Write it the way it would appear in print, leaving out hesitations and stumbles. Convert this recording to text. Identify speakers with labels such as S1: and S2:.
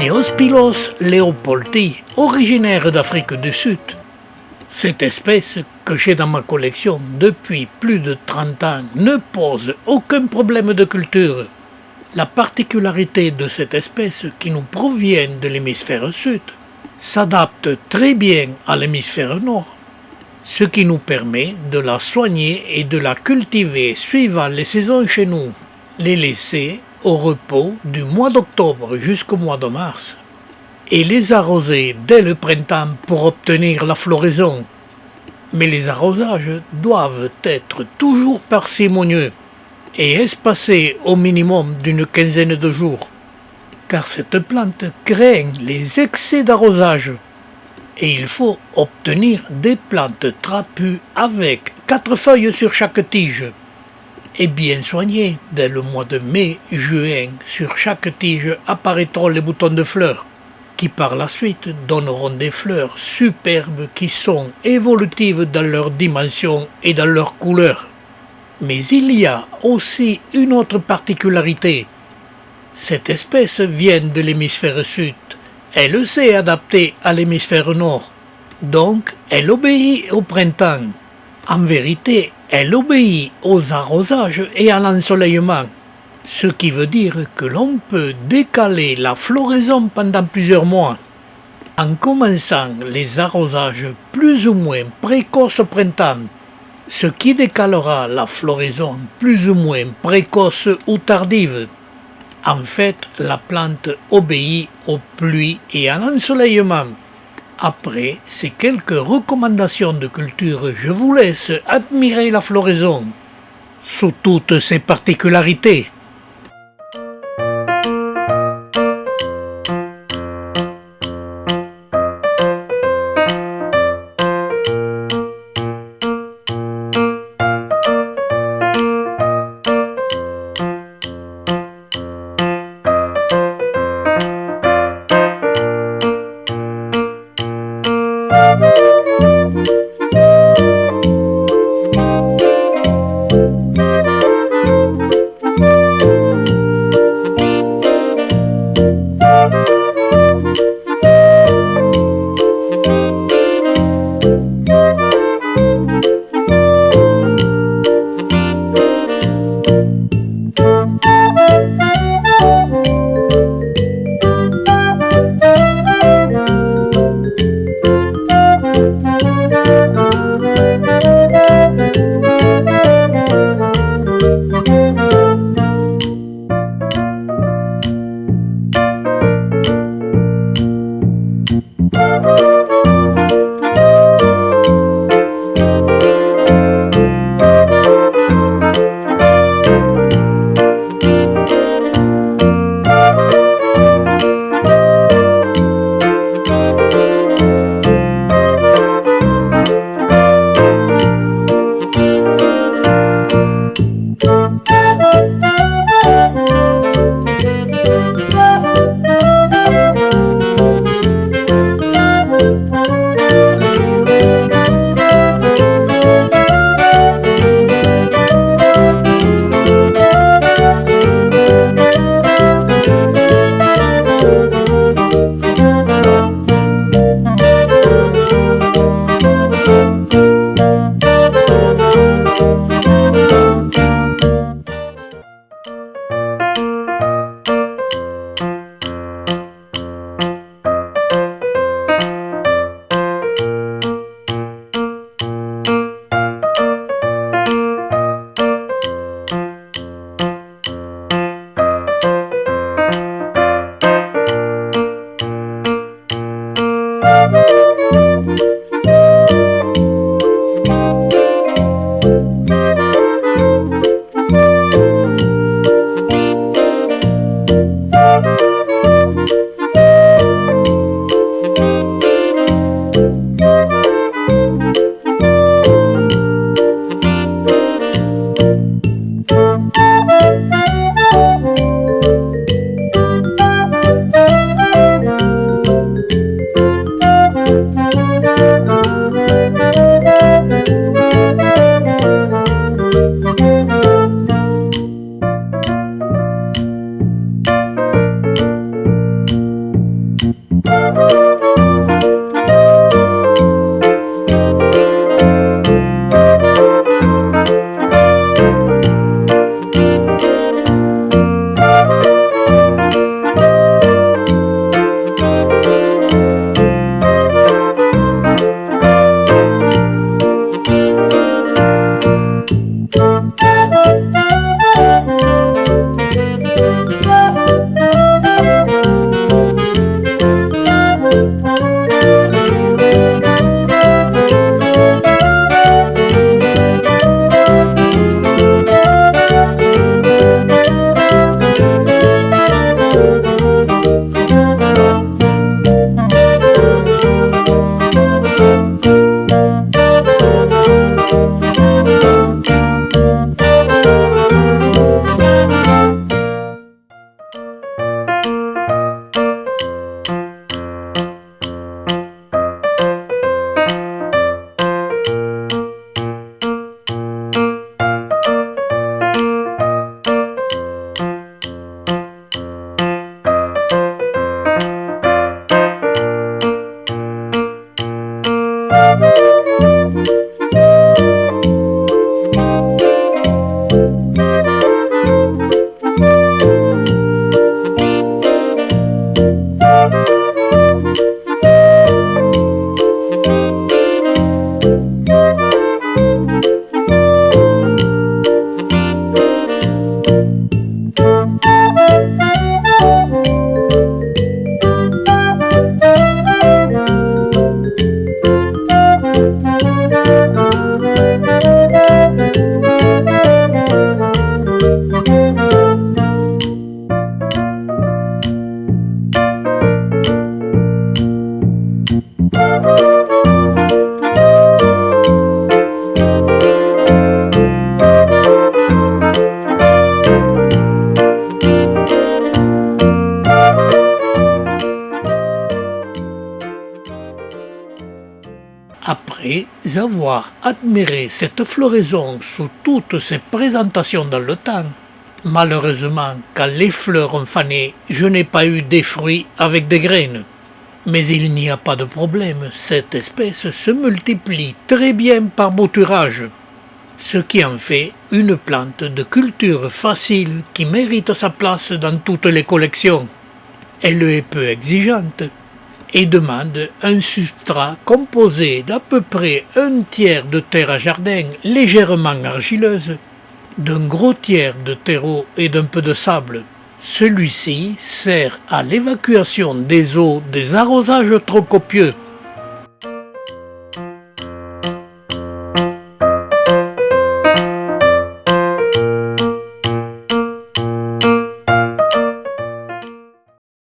S1: Eospilos leopoldi, originaire d'Afrique du Sud. Cette espèce, que j'ai dans ma collection depuis plus de 30 ans, ne pose aucun problème de culture. La particularité de cette espèce, qui nous provient de l'hémisphère sud, s'adapte très bien à l'hémisphère nord, ce qui nous permet de la soigner et de la cultiver suivant les saisons chez nous, les laisser au repos du mois d'octobre jusqu'au mois de mars, et les arroser dès le printemps pour obtenir la floraison. Mais les arrosages doivent être toujours parcimonieux et espacés au minimum d'une quinzaine de jours, car cette plante craint les excès d'arrosage et il faut obtenir des plantes trapues avec 4 feuilles sur chaque tige et bien soignées. Dès le mois de mai-juin, sur chaque tige apparaîtront les boutons de fleurs qui par la suite donneront des fleurs superbes qui sont évolutives dans leur dimension et dans leur couleur. Mais il y a aussi une autre particularité. Cette espèce vient de l'hémisphère sud. Elle s'est adaptée à l'hémisphère nord. Donc, elle obéit au printemps. En vérité, elle obéit aux arrosages et à l'ensoleillement. Ce qui veut dire que l'on peut décaler la floraison pendant plusieurs mois. En commençant les arrosages plus ou moins précoces au printemps, ce qui décalera la floraison plus ou moins précoce ou tardive. En fait, la plante obéit aux pluies et à l'ensoleillement. Après ces quelques recommandations de culture, je vous laisse admirer la floraison sous toutes ses particularités. Après avoir admiré cette floraison sous toutes ses présentations dans le temps, malheureusement, quand les fleurs ont fané, je n'ai pas eu des fruits avec des graines. Mais il n'y a pas de problème, cette espèce se multiplie très bien par bouturage, ce qui en fait une plante de culture facile qui mérite sa place dans toutes les collections. Elle est peu exigeante et demande un substrat composé d'à peu près un tiers de terre à jardin légèrement argileuse, d'un gros tiers de terreau et d'un peu de sable. Celui-ci sert à l'évacuation des eaux des arrosages trop copieux.